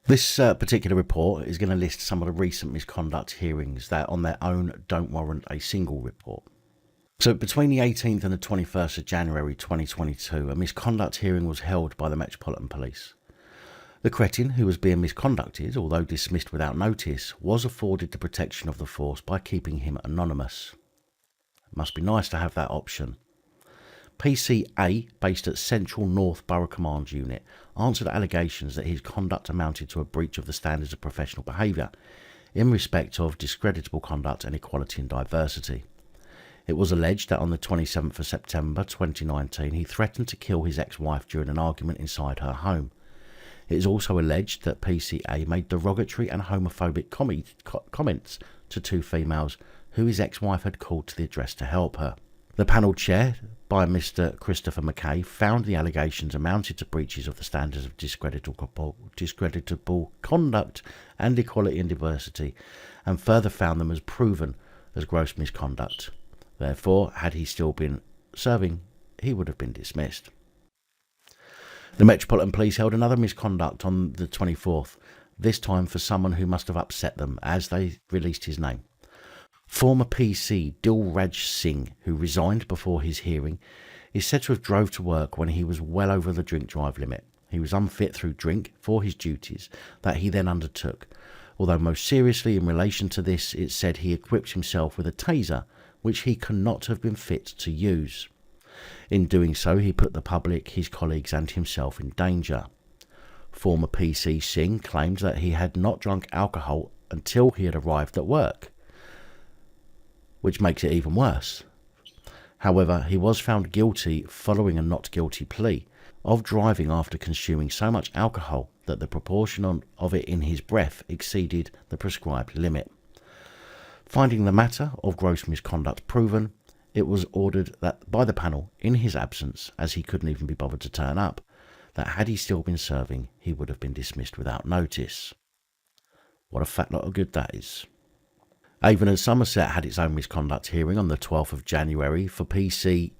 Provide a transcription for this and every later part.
This particular report is going to list some of the recent misconduct hearings that on their own don't warrant a single report. So between the 18th and the 21st of January 2022, a misconduct hearing was held by the Metropolitan Police. The cretin who was being misconducted, although dismissed without notice, was afforded the protection of the force by keeping him anonymous. It must be nice to have that option. PCA, based at Central North Borough Command Unit, answered allegations that his conduct amounted to a breach of the standards of professional behaviour in respect of discreditable conduct and equality and diversity. It was alleged that on the 27th of September 2019 he threatened to kill his ex-wife during an argument inside her home. It is also alleged that PCA made derogatory and homophobic comments to two females who his ex-wife had called to the address to help her. The panel chaired by Mr Christopher McKay found the allegations amounted to breaches of the standards of discreditable conduct and equality and diversity, and further found them as proven as gross misconduct. Therefore, had he still been serving, he would have been dismissed. The Metropolitan Police held another misconduct on the 24th, this time for someone who must have upset them, as they released his name. Former PC Dilraj Singh, who resigned before his hearing, is said to have drove to work when he was well over the drink-drive limit. He was unfit through drink for his duties that he then undertook, although most seriously in relation to this it said he equipped himself with a taser which he could not have been fit to use. In doing so, he put the public, his colleagues and himself in danger. Former PC Singh claimed that he had not drunk alcohol until he had arrived at work, which makes it even worse. However, he was found guilty following a not guilty plea of driving after consuming so much alcohol that the proportion of it in his breath exceeded the prescribed limit. Finding the matter of gross misconduct proven, it was ordered that by the panel, in his absence, as he couldn't even be bothered to turn up, that had he still been serving, he would have been dismissed without notice. What a fat lot of good that is. Avon and Somerset had its own misconduct hearing on the 12th of January for PC,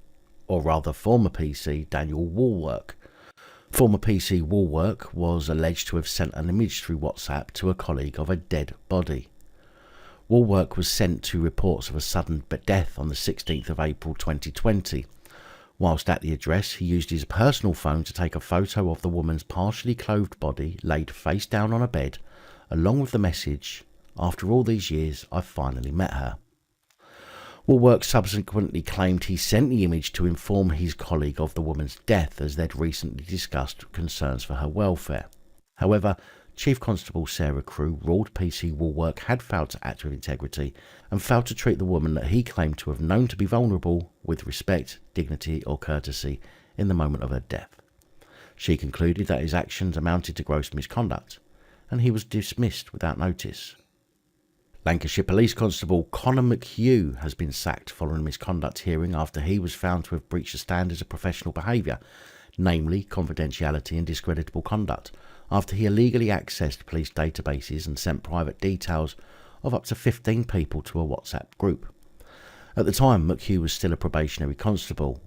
or rather former PC, Daniel Wallwork. Former PC Wallwork was alleged to have sent an image through WhatsApp to a colleague of a dead body. Wallwork was sent to reports of a sudden death on the 16th of April 2020. Whilst at the address, he used his personal phone to take a photo of the woman's partially clothed body laid face down on a bed, along with the message, "After all these years, I've finally met her." Wallwork subsequently claimed he sent the image to inform his colleague of the woman's death, as they'd recently discussed concerns for her welfare. However, Chief Constable Sarah Crew ruled PC Wallwork had failed to act with integrity and failed to treat the woman that he claimed to have known to be vulnerable with respect, dignity or courtesy in the moment of her death. She concluded that his actions amounted to gross misconduct, and he was dismissed without notice. Lancashire Police Constable Connor McHugh has been sacked following a misconduct hearing after he was found to have breached the standards of professional behaviour, namely confidentiality and discreditable conduct, after he illegally accessed police databases and sent private details of up to 15 people to a WhatsApp group. At the time, McHugh was still a probationary constable,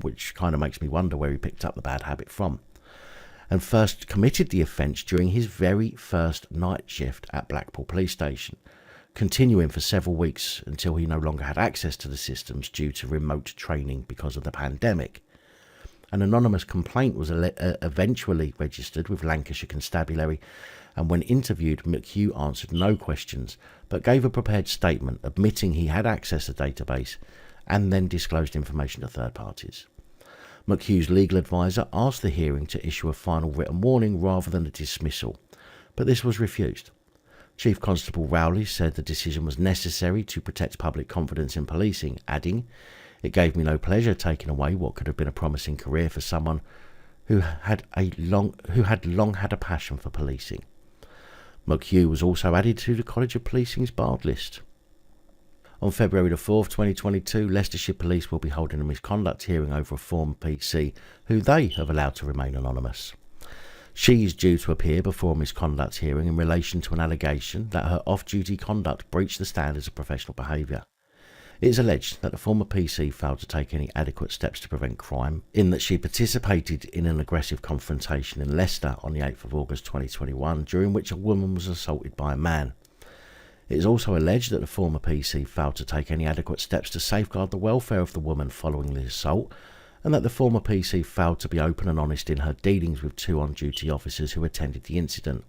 which kind of makes me wonder where he picked up the bad habit from, and first committed the offence during his very first night shift at Blackpool Police Station, continuing for several weeks until he no longer had access to the systems due to remote training because of the pandemic. An anonymous complaint was eventually registered with Lancashire Constabulary, and when interviewed, McHugh answered no questions, but gave a prepared statement admitting he had accessed the database and then disclosed information to third parties. McHugh's legal advisor asked the hearing to issue a final written warning rather than a dismissal, but this was refused. Chief Constable Rowley said the decision was necessary to protect public confidence in policing, adding, "It gave me no pleasure taking away what could have been a promising career for someone who had long had a passion for policing." McHugh was also added to the College of Policing's barred list. On February the 4th, 2022, Leicestershire Police will be holding a misconduct hearing over a former PC who they have allowed to remain anonymous. She is due to appear before a misconduct hearing in relation to an allegation that her off-duty conduct breached the standards of professional behaviour. It is alleged that the former PC failed to take any adequate steps to prevent crime, in that she participated in an aggressive confrontation in Leicester on the 8th of August 2021, during which a woman was assaulted by a man. It is also alleged that the former PC failed to take any adequate steps to safeguard the welfare of the woman following the assault, and that the former PC failed to be open and honest in her dealings with 2 on-duty officers who attended the incident.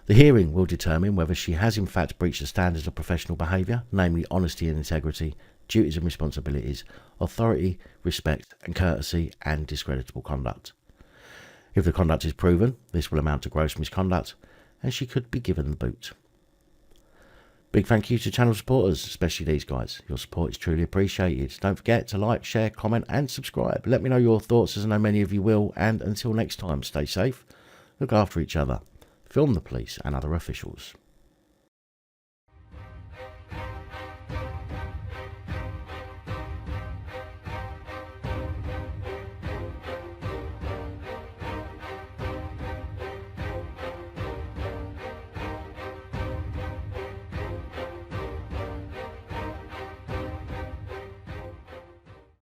The hearing will determine whether she has in fact breached the standards of professional behaviour, namely honesty and integrity, duties and responsibilities, authority, respect and courtesy, and discreditable conduct. If the conduct is proven, this will amount to gross misconduct, and she could be given the boot. Big thank you to channel supporters, especially these guys. Your support is truly appreciated. Don't forget to like, share, comment and subscribe. Let me know your thoughts, as I know many of you will, and until next time, stay safe, look after each other, film the police and other officials.